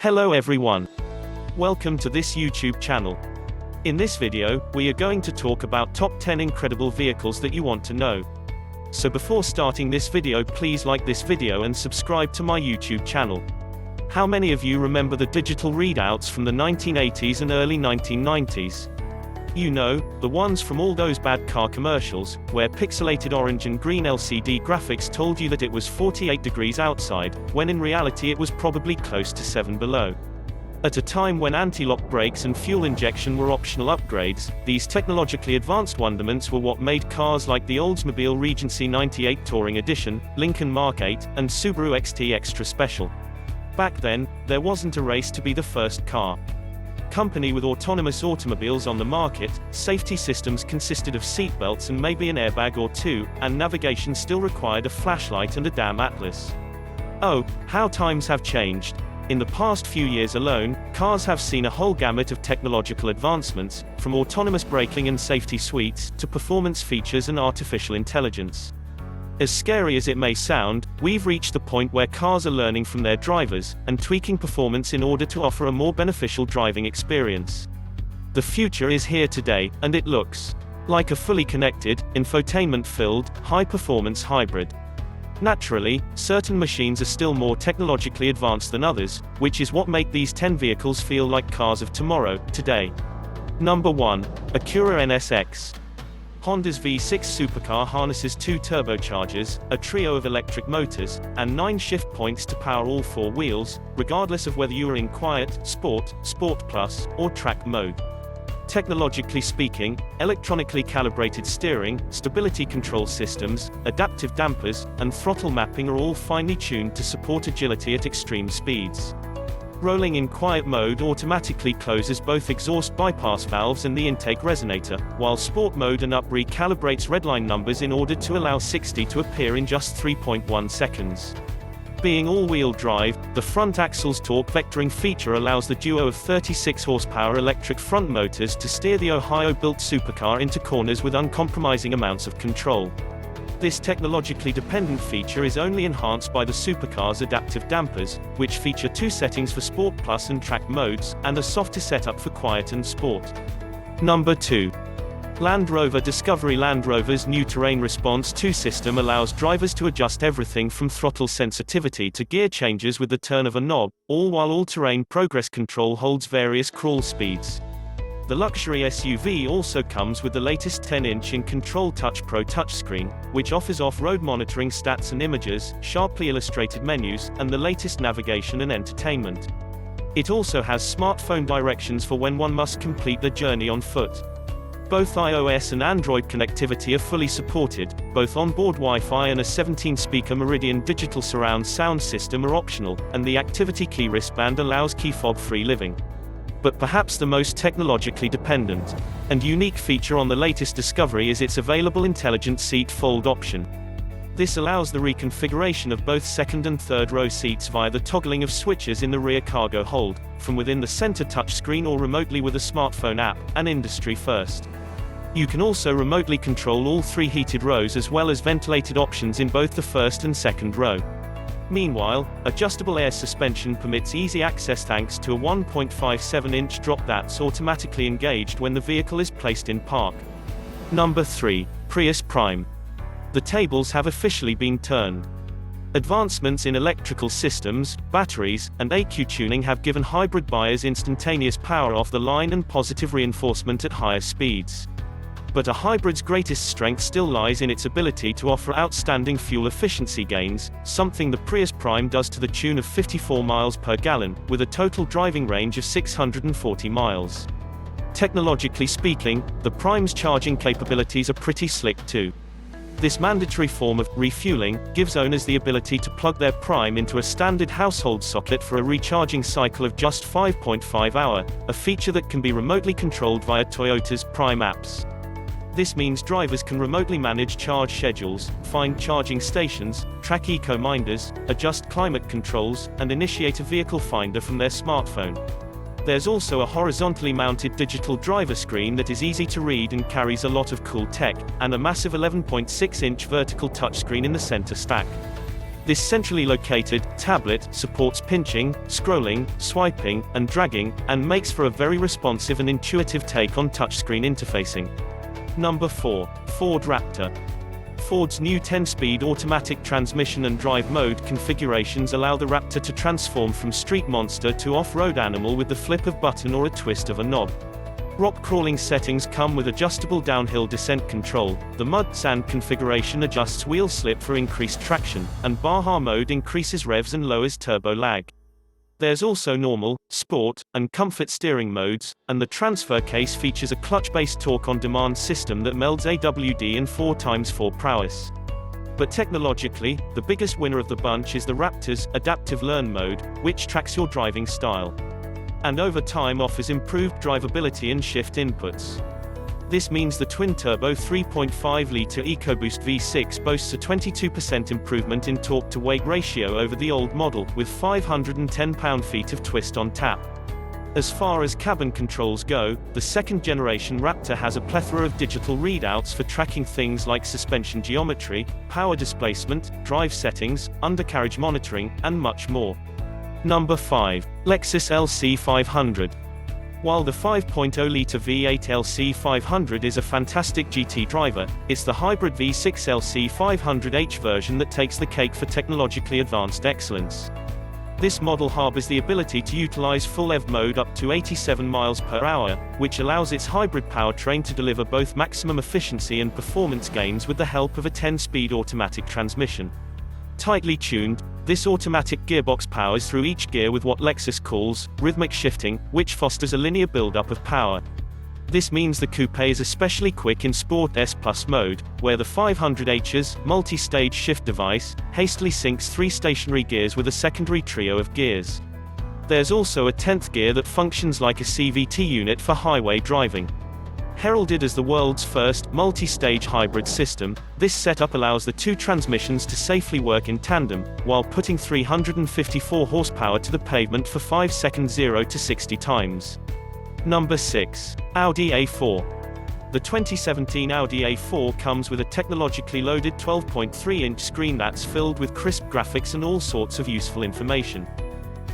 Hello everyone. Welcome to this YouTube channel. In this video, we are going to talk about top 10 incredible vehicles that you want to know. So before starting this video, please like this video and subscribe to my YouTube channel. How many of you remember the digital readouts from the 1980s and early 1990s? You know, the ones from all those bad car commercials, where pixelated orange and green LCD graphics told you that it was 48 degrees outside, when in reality it was probably close to 7 below. At a time when anti-lock brakes and fuel injection were optional upgrades, these technologically advanced wonderments were what made cars like the Oldsmobile Regency 98 Touring Edition, Lincoln Mark 8, and Subaru XT extra special. Back then, there wasn't a race to be the first car. Company with autonomous automobiles on the market, safety systems consisted of seatbelts and maybe an airbag or two, and navigation still required a flashlight and a damn atlas. Oh, how times have changed. In the past few years alone, cars have seen a whole gamut of technological advancements, from autonomous braking and safety suites, to performance features and artificial intelligence. As scary as it may sound, we've reached the point where cars are learning from their drivers, and tweaking performance in order to offer a more beneficial driving experience. The future is here today, and it looks like a fully connected, infotainment-filled, high-performance hybrid. Naturally, certain machines are still more technologically advanced than others, which is what makes these 10 vehicles feel like cars of tomorrow, today. Number 1. Acura NSX. Honda's V6 supercar harnesses 2 turbochargers, a trio of electric motors, and 9 shift points to power all 4 wheels, regardless of whether you are in Quiet, Sport, Sport Plus, or Track mode. Technologically speaking, electronically calibrated steering, stability control systems, adaptive dampers, and throttle mapping are all finely tuned to support agility at extreme speeds. Rolling in quiet mode automatically closes both exhaust bypass valves and the intake resonator, while Sport mode and up recalibrates redline numbers in order to allow 60 to appear in just 3.1 seconds. Being all-wheel drive, the front axle's torque vectoring feature allows the duo of 36 horsepower electric front motors to steer the Ohio-built supercar into corners with uncompromising amounts of control. This technologically dependent feature is only enhanced by the supercar's adaptive dampers, which feature 2 settings for Sport Plus and Track modes, and a softer setup for Quiet and Sport. Number 2. Land Rover Discovery. Land Rover's new terrain response 2 system allows drivers to adjust everything from throttle sensitivity to gear changes with the turn of a knob, all while all-terrain progress control holds various crawl speeds. The luxury SUV also comes with the latest 10-inch in Control Touch Pro touchscreen, which offers off-road monitoring stats and images, sharply illustrated menus, and the latest navigation and entertainment. It also has smartphone directions for when one must complete the journey on foot. Both iOS and Android connectivity are fully supported, both onboard Wi-Fi and a 17-speaker Meridian digital surround sound system are optional, and the Activity Key wristband allows key fob-free living. But perhaps the most technologically dependent and unique feature on the latest Discovery is its available intelligent seat fold option. This allows the reconfiguration of both second and third row seats via the toggling of switches in the rear cargo hold, from within the center touchscreen or remotely with a smartphone app, an industry first. You can also remotely control all 3 heated rows as well as ventilated options in both the first and second row. Meanwhile, adjustable air suspension permits easy access thanks to a 1.57-inch drop that's automatically engaged when the vehicle is placed in park. Number 3. Prius Prime. The tables have officially been turned. Advancements in electrical systems, batteries, and EQ tuning have given hybrid buyers instantaneous power off the line and positive reinforcement at higher speeds. But a hybrid's greatest strength still lies in its ability to offer outstanding fuel efficiency gains, something the Prius Prime does to the tune of 54 miles per gallon, with a total driving range of 640 miles. Technologically speaking, the Prime's charging capabilities are pretty slick too. This mandatory form of refueling gives owners the ability to plug their Prime into a standard household socket for a recharging cycle of just 5.5 hours, a feature that can be remotely controlled via Toyota's Prime apps. This means drivers can remotely manage charge schedules, find charging stations, track eco-minders, adjust climate controls, and initiate a vehicle finder from their smartphone. There's also a horizontally mounted digital driver screen that is easy to read and carries a lot of cool tech, and a massive 11.6-inch vertical touchscreen in the center stack. This centrally located tablet supports pinching, scrolling, swiping, and dragging, and makes for a very responsive and intuitive take on touchscreen interfacing. Number 4. Ford Raptor. Ford's new 10-speed automatic transmission and drive mode configurations allow the Raptor to transform from street monster to off-road animal with the flip of button or a twist of a knob. Rock crawling settings come with adjustable downhill descent control, the mud-sand configuration adjusts wheel slip for increased traction, and Baja mode increases revs and lowers turbo lag. There's also normal, sport, and comfort steering modes, and the transfer case features a clutch-based torque-on-demand system that melds AWD and 4x4 prowess. But technologically, the biggest winner of the bunch is the Raptor's Adaptive Learn mode, which tracks your driving style, and over time offers improved drivability and shift inputs. This means the twin-turbo 3.5-litre EcoBoost V6 boasts a 22% improvement in torque-to-weight ratio over the old model, with 510 pound-feet of twist on tap. As far as cabin controls go, the second-generation Raptor has a plethora of digital readouts for tracking things like suspension geometry, power displacement, drive settings, undercarriage monitoring, and much more. Number 5. Lexus LC500. While the 5.0-litre V8 LC500 is a fantastic GT driver, it's the hybrid V6 LC500H version that takes the cake for technologically advanced excellence. This model harbors the ability to utilize full EV mode up to 87 miles per hour, which allows its hybrid powertrain to deliver both maximum efficiency and performance gains with the help of a 10-speed automatic transmission. Tightly tuned, this automatic gearbox powers through each gear with what Lexus calls rhythmic shifting, which fosters a linear buildup of power. This means the coupe is especially quick in Sport S+ mode, where the 500H's multi-stage shift device hastily syncs 3 stationary gears with a secondary trio of gears. There's also a 10th gear that functions like a CVT unit for highway driving. Heralded as the world's first multi-stage hybrid system, this setup allows the 2 transmissions to safely work in tandem, while putting 354 horsepower to the pavement for 5 seconds 0 to 60 times. Number 6. Audi A4. The 2017 Audi A4 comes with a technologically loaded 12.3-inch screen that's filled with crisp graphics and all sorts of useful information.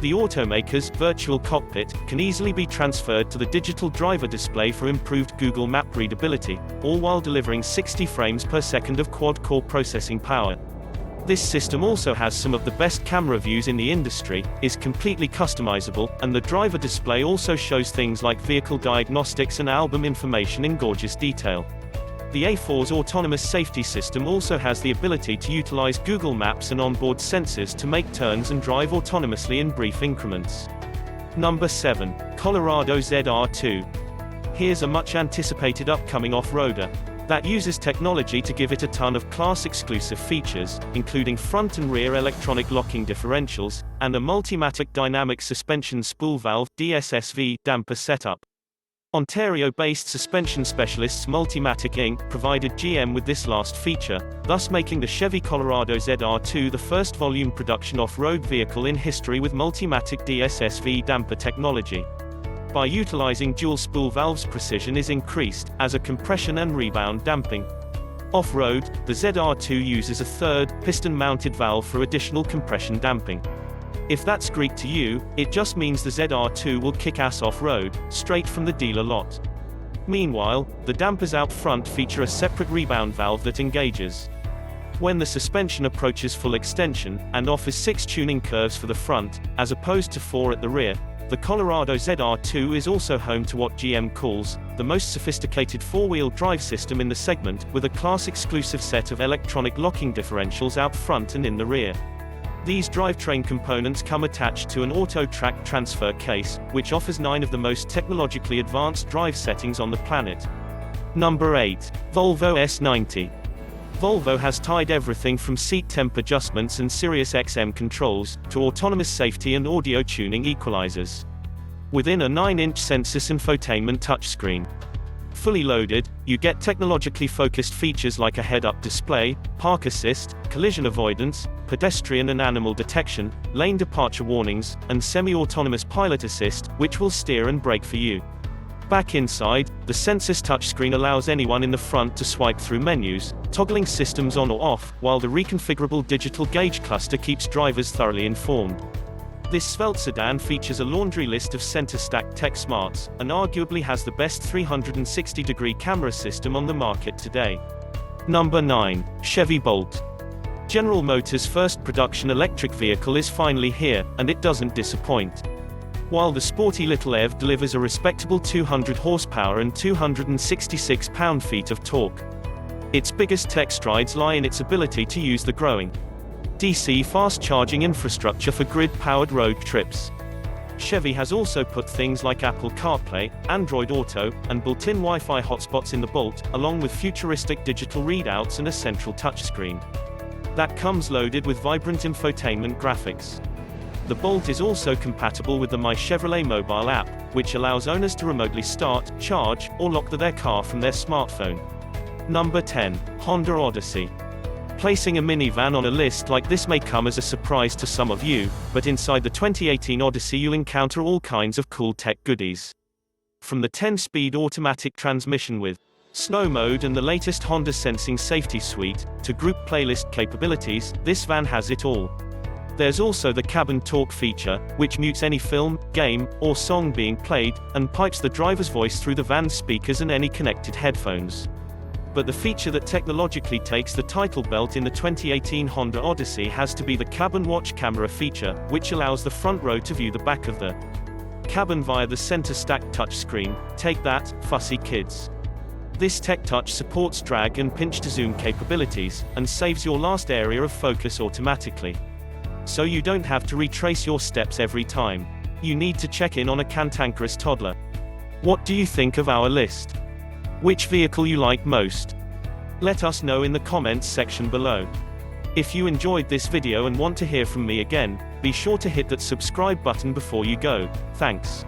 The automaker's virtual cockpit can easily be transferred to the digital driver display for improved Google Map readability, all while delivering 60 frames per second of quad-core processing power. This system also has some of the best camera views in the industry, is completely customizable, and the driver display also shows things like vehicle diagnostics and album information in gorgeous detail. The A4's autonomous safety system also has the ability to utilize Google Maps and onboard sensors to make turns and drive autonomously in brief increments. Number 7. Colorado ZR2. Here's a much-anticipated upcoming off-roader that uses technology to give it a ton of class-exclusive features, including front and rear electronic locking differentials, and a Multimatic Dynamic Suspension Spool Valve (DSSV) damper setup. Ontario-based suspension specialists Multimatic Inc. provided GM with this last feature, thus making the Chevy Colorado ZR2 the first volume production off-road vehicle in history with Multimatic DSSV damper technology. By utilizing dual spool valves, precision is increased, as are compression and rebound damping. Off-road, the ZR2 uses a third, piston-mounted valve for additional compression damping. If that's Greek to you, it just means the ZR2 will kick ass off-road, straight from the dealer lot. Meanwhile, the dampers out front feature a separate rebound valve that engages when the suspension approaches full extension, and offers 6 tuning curves for the front, as opposed to 4 at the rear. The Colorado ZR2 is also home to what GM calls the most sophisticated 4-wheel drive system in the segment, with a class-exclusive set of electronic locking differentials out front and in the rear. These drivetrain components come attached to an auto-track transfer case, which offers 9 of the most technologically advanced drive settings on the planet. Number 8. Volvo S90. Volvo has tied everything from seat temp adjustments and Sirius XM controls, to autonomous safety and audio tuning equalizers, within a 9-inch Sensus infotainment touchscreen. Fully loaded, you get technologically focused features like a head-up display, park assist, collision avoidance, pedestrian and animal detection, lane departure warnings, and semi-autonomous pilot assist, which will steer and brake for you. Back inside, the Sensus touchscreen allows anyone in the front to swipe through menus, toggling systems on or off, while the reconfigurable digital gauge cluster keeps drivers thoroughly informed. This svelte sedan features a laundry list of center-stack tech smarts, and arguably has the best 360-degree camera system on the market today. Number 9. Chevy Bolt. General Motors' first production electric vehicle is finally here, and it doesn't disappoint. While the sporty little EV delivers a respectable 200 horsepower and 266 pound-feet of torque, its biggest tech strides lie in its ability to use the growing DC fast-charging infrastructure for grid-powered road trips. Chevy has also put things like Apple CarPlay, Android Auto, and built-in Wi-Fi hotspots in the Bolt, along with futuristic digital readouts and a central touchscreen that comes loaded with vibrant infotainment graphics. The Bolt is also compatible with the My Chevrolet mobile app, which allows owners to remotely start, charge, or lock their car from their smartphone. Number 10. Honda Odyssey. Placing a minivan on a list like this may come as a surprise to some of you, but inside the 2018 Odyssey you'll encounter all kinds of cool tech goodies. From the 10-speed automatic transmission with Snow Mode and the latest Honda Sensing Safety Suite, to group playlist capabilities, this van has it all. There's also the Cabin Talk feature, which mutes any film, game, or song being played, and pipes the driver's voice through the van's speakers and any connected headphones. But the feature that technologically takes the title belt in the 2018 Honda Odyssey has to be the Cabin Watch camera feature, which allows the front row to view the back of the cabin via the center-stack touchscreen. Take that, fussy kids. This Tech Touch supports drag and pinch to zoom capabilities, and saves your last area of focus automatically, so you don't have to retrace your steps every time you need to check in on a cantankerous toddler. What do you think of our list? Which vehicle you like most? Let us know in the comments section below. If you enjoyed this video and want to hear from me again, be sure to hit that subscribe button before you go. Thanks.